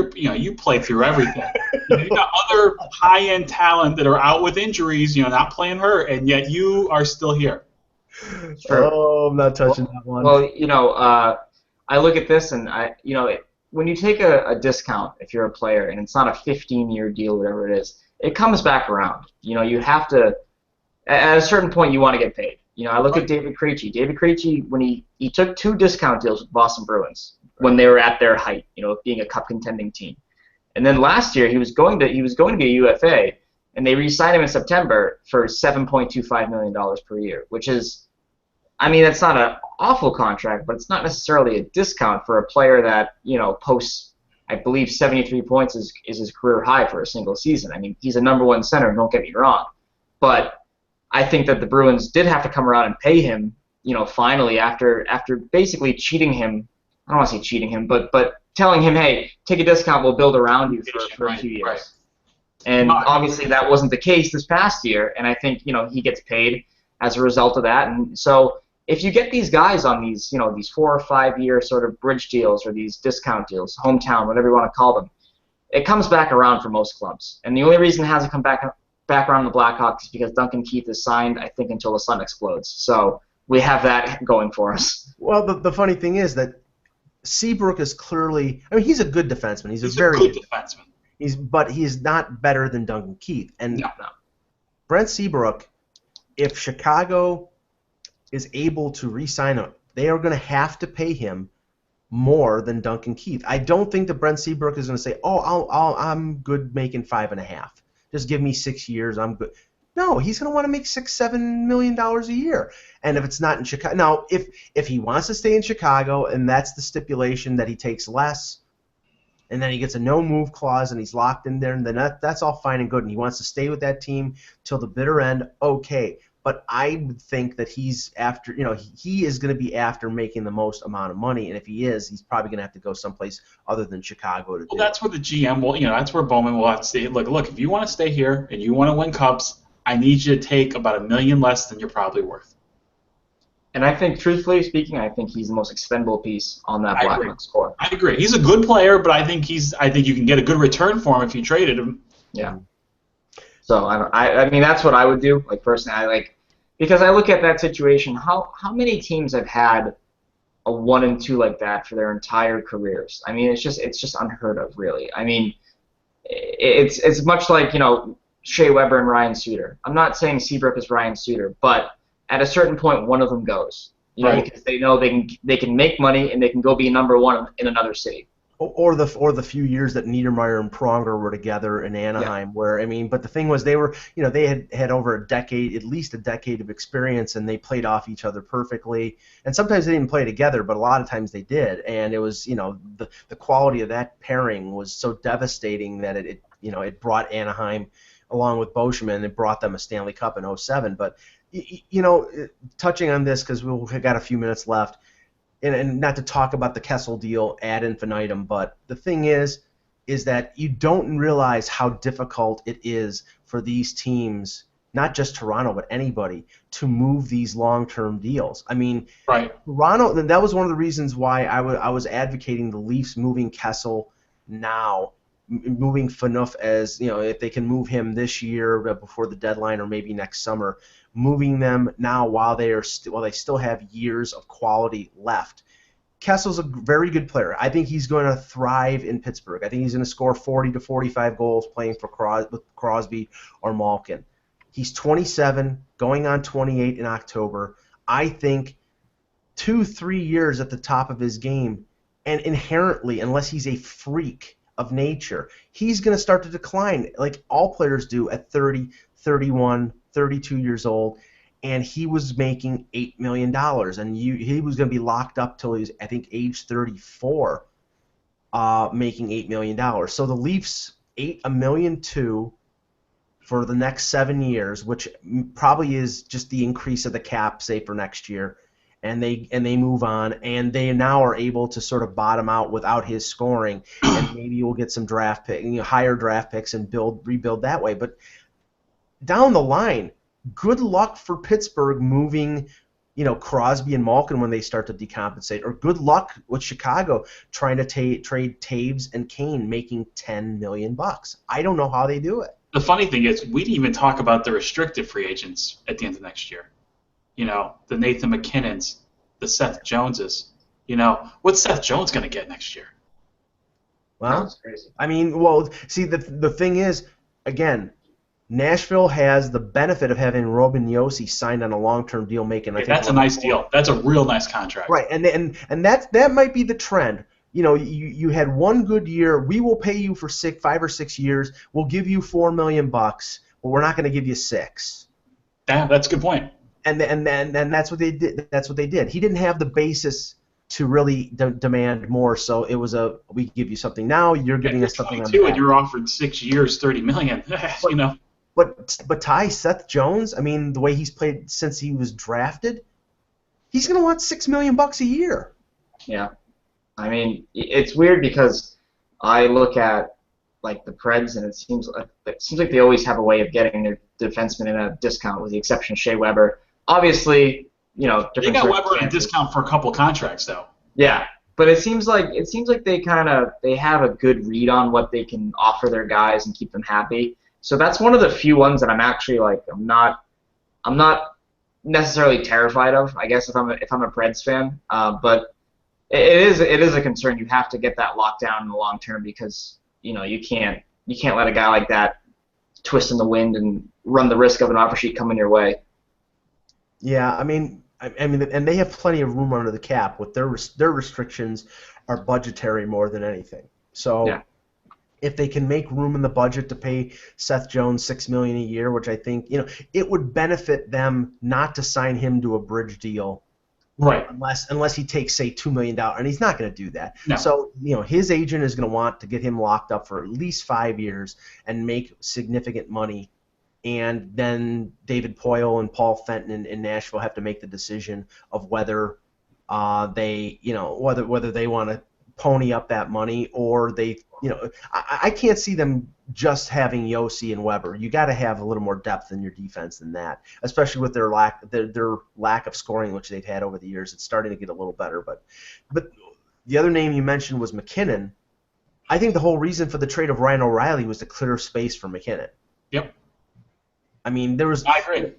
you play through everything. You got other high-end talent that are out with injuries, not playing hurt, and yet you are still here. Sure. Oh, I'm not touching that one. Well, I look at this, and when you take a discount if you're a player and it's not a 15-year deal, whatever it is, it comes back around. You have to at a certain point you want to get paid. I look at David Krejci. David Krejci, when he took 2 discount deals with Boston Bruins when they were at their height, being a cup contending team. And then last year he was going to be a UFA, and they re-signed him in September for $7.25 million per year, which is, that's not an awful contract, but it's not necessarily a discount for a player that, posts, I believe, 73 points is his career high for a single season. He's a #1 center, don't get me wrong. But I think that the Bruins did have to come around and pay him, finally after basically cheating him. I don't want to say cheating him, but telling him, hey, take a discount, we'll build around you for a few years. Right. And obviously that wasn't the case this past year, and I think, he gets paid as a result of that. And so if you get these guys on these, these 4 or 5 year sort of bridge deals or these discount deals, hometown, whatever you want to call them, it comes back around for most clubs. And the only reason it hasn't come back around the Blackhawks is because Duncan Keith is signed, I think, until the sun explodes. So we have that going for us. Well, the funny thing is that Seabrook is clearly, he's a good defenseman. He's a very good defenseman. But he's not better than Duncan Keith. And no. Brent Seabrook, if Chicago is able to re-sign him, they are going to have to pay him more than Duncan Keith. I don't think that Brent Seabrook is going to say, I'm good making 5.5. Just give me 6 years, I'm good. No, he's going to want to make $6-7 million a year. And if it's not in Chicago, now if he wants to stay in Chicago and that's the stipulation that he takes less, and then he gets a no-move clause and he's locked in there, and then that's all fine and good, and he wants to stay with that team till the bitter end, okay. But I would think that he's after, he is going to be after making the most amount of money, and if he is, he's probably going to have to go someplace other than Chicago to do it. That's where the GM will, that's where Bowman will have to say, look, if you want to stay here and you want to win cups, I need you to take about $1 million less than you're probably worth. And I think, truthfully speaking, I think he's the most expendable piece on that Blackhawks core. I agree. He's a good player, but I think you can get a good return for him if you traded him. Yeah. So I mean that's what I would do. Like personally, because I look at that situation. How many teams have had a 1 and 2 like that for their entire careers? It's just unheard of, really. It's much like Shea Weber and Ryan Suter. I'm not saying Seabrook is Ryan Suter, but at a certain point, one of them goes. Because they know they can make money and they can go be number 1 in another city. Or the few years that Niedermeyer and Pronger were together in Anaheim, where but the thing was they were they had over a decade, at least a decade of experience, and they played off each other perfectly. And sometimes they didn't play together, but a lot of times they did. And it was the quality of that pairing was so devastating that it brought Anaheim along with Boschman, it brought them a Stanley Cup in 2007. But touching on this because we've got a few minutes left. And not to talk about the Kessel deal ad infinitum, but the thing is that you don't realize how difficult it is for these teams, not just Toronto, but anybody, to move these long-term deals. Toronto, that was one of the reasons why I was advocating the Leafs moving Kessel now, moving Phaneuf as, if they can move him this year before the deadline or maybe next summer, moving them now while they still have years of quality left. Kessel's a very good player. I think he's going to thrive in Pittsburgh. I think he's going to score 40 to 45 goals playing for Crosby or Malkin. He's 27, going on 28 in October. I think 2-3 years at the top of his game, and inherently, unless he's a freak of nature, he's going to start to decline like all players do at 30, 31, 32 years old, and he was making $8 million, and he was going to be locked up till he was, I think, age 34, making $8 million. So the Leafs $1.2 million for the next 7 years, which probably is just the increase of the cap, say, for next year, and they move on, and they now are able to sort of bottom out without his scoring, and maybe we'll get some draft pick, higher draft picks, and rebuild that way. But down the line, good luck for Pittsburgh moving, Crosby and Malkin when they start to decompensate, or good luck with Chicago trying to trade Taves and Kane making $10 million. I don't know how they do it. The funny thing is, we didn't even talk about the restricted free agents at the end of next year. The Nathan McKinnons, the Seth Joneses. What's Seth Jones going to get next year? Well, That's crazy. I mean, well, see, the thing is, again, Nashville has the benefit of having Robin Yossi signed on a long-term deal, making I think That's a nice deal. That's a real nice contract. right, and that might be the trend. You know, you had one good year. We will pay you for 5 or 6 years. We'll give you $4 million, but we're not going to give you 6. Yeah, that's a good point. And that's what they did. That's what they did. He didn't have the basis to really demand more. So it was we give you something now. You're giving us something on the back. And you're offered 6 years, $30 million. You know. But Ty, Seth Jones, I mean, the way he's played since he was drafted, he's going to want $6 million a year. Yeah, I mean, it's weird because I look at like the Preds, and it seems like they always have a way of getting their defensemen in a discount, with the exception of Shea Weber. Obviously, you know, they got Weber in a discount for a couple of contracts, though. Yeah, but it seems like they have a good read on what they can offer their guys and keep them happy. So that's one of the few ones that I'm actually like I'm not necessarily terrified of. I guess if I'm a Preds fan, but it is a concern. You have to get that locked down in the long term, because you know you can't let a guy like that twist in the wind and run the risk of an offer sheet coming your way. Yeah, I mean, and they have plenty of room under the cap. With their restrictions are budgetary more than anything. So. Yeah. If they can make room in the budget to pay Seth Jones $6 million a year, which I think, you know, it would benefit them not to sign him to a bridge deal, right? Unless he takes, say, $2 million, and he's not going to do that. No. So, you know, his agent is going to want to get him locked up for at least 5 years and make significant money, and then David Poile and Paul Fenton in Nashville have to make the decision of whether they want to pony up that money, or they, you know, I can't see them just having Yossi and Weber. You got to have a little more depth in your defense than that, especially with their lack of scoring, which they've had over the years. It's starting to get a little better, but the other name you mentioned was McKinnon. I think the whole reason for the trade of Ryan O'Reilly was to clear space for McKinnon. Yep. I mean, I agree.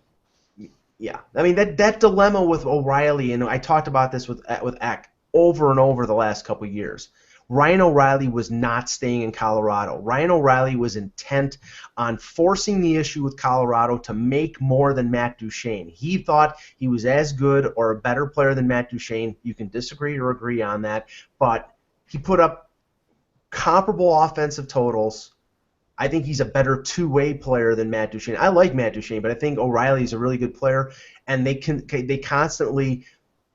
Yeah, I mean that dilemma with O'Reilly, and I talked about this with Eck over and over the last couple of years. Ryan O'Reilly was not staying in Colorado. Ryan O'Reilly was intent on forcing the issue with Colorado to make more than Matt Duchene. He thought he was as good or a better player than Matt Duchene. You can disagree or agree on that, but he put up comparable offensive totals. I think he's a better two-way player than Matt Duchene. I like Matt Duchene, but I think O'Reilly's a really good player, and they constantly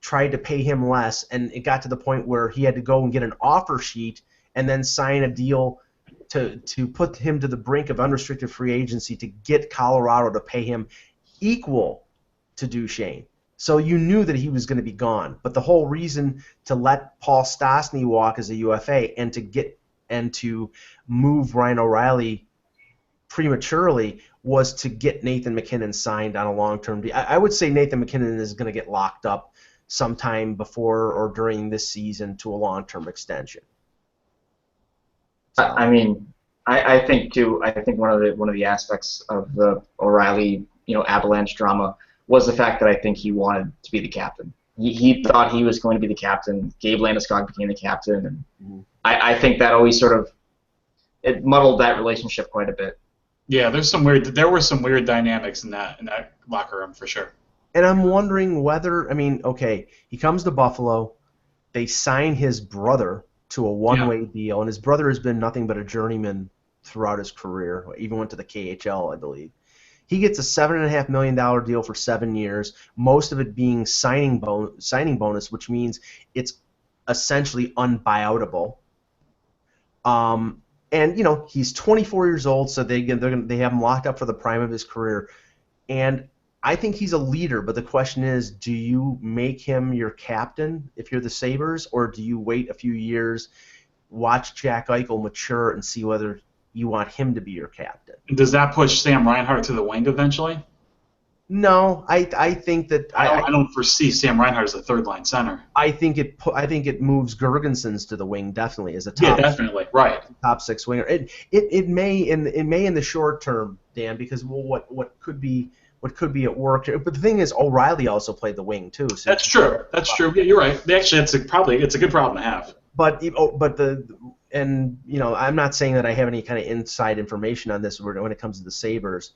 tried to pay him less, and it got to the point where he had to go and get an offer sheet and then sign a deal to put him to the brink of unrestricted free agency to get Colorado to pay him equal to Duchene. So you knew that he was going to be gone. But the whole reason to let Paul Stastny walk as a UFA and to move Ryan O'Reilly prematurely was to get Nathan McKinnon signed on a long-term deal. I would say Nathan McKinnon is going to get locked up sometime before or during this season to a long-term extension. So. I mean, I think too. I think one of the aspects of the O'Reilly, you know, Avalanche drama was the fact that I think he wanted to be the captain. He thought he was going to be the captain. Gabe Landeskog became the captain, and I think that always sort of it muddled that relationship quite a bit. Yeah, there were some weird dynamics in that locker room for sure. And I'm wondering whether, I mean, okay, he comes to Buffalo, they sign his brother to a one-way deal, and his brother has been nothing but a journeyman throughout his career, even went to the KHL, I believe. He gets a $7.5 million deal for 7 years, most of it being signing bonus, which means it's essentially unbuyoutable. And, you know, he's 24 years old, so they have him locked up for the prime of his career. And I think he's a leader, but the question is, do you make him your captain if you're the Sabres, or do you wait a few years, watch Jack Eichel mature, and see whether you want him to be your captain? Does that push Sam Reinhart to the wing eventually? No, I think that I don't foresee Sam Reinhart as a third-line center. I think it moves Gergensons to the wing definitely as a top. Yeah, definitely, right. Top six winger. It may in the short term, Dan, because what could be at work. But the thing is, O'Reilly also played the wing too. So that's true. That's true. Yeah, you're right. Actually, it's a good problem to have. But and I'm not saying that I have any kind of inside information on this when it comes to the Sabres,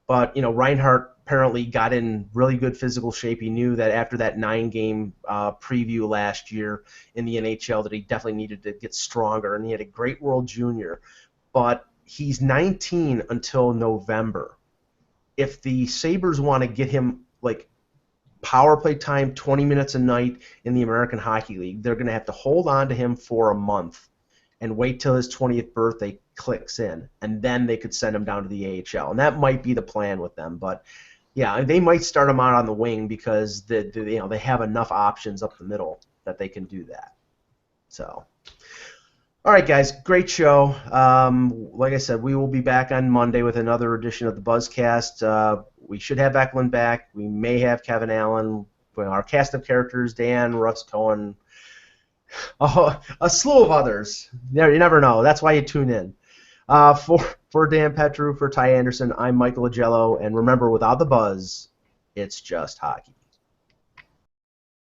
but Reinhart apparently got in really good physical shape. He knew that after that 9-game preview last year in the NHL that he definitely needed to get stronger, and he had a great World Junior. But he's 19 until November. If the Sabres want to get him like power play time, 20 minutes a night in the American Hockey League, they're going to have to hold on to him for a month and wait till his 20th birthday clicks in, and then they could send him down to the AHL. And that might be the plan with them. But yeah, they might start him out on the wing because they have enough options up the middle that they can do that. So, all right, guys, great show. Like I said, we will be back on Monday with another edition of the Buzzcast. We should have Eklund back. We may have Kevin Allen. Our cast of characters: Dan, Russ Cohen, a slew of others. You never know. That's why you tune in. For Dan Petru, for Ty Anderson, I'm Michael Agello, and remember, without the buzz, it's just hockey.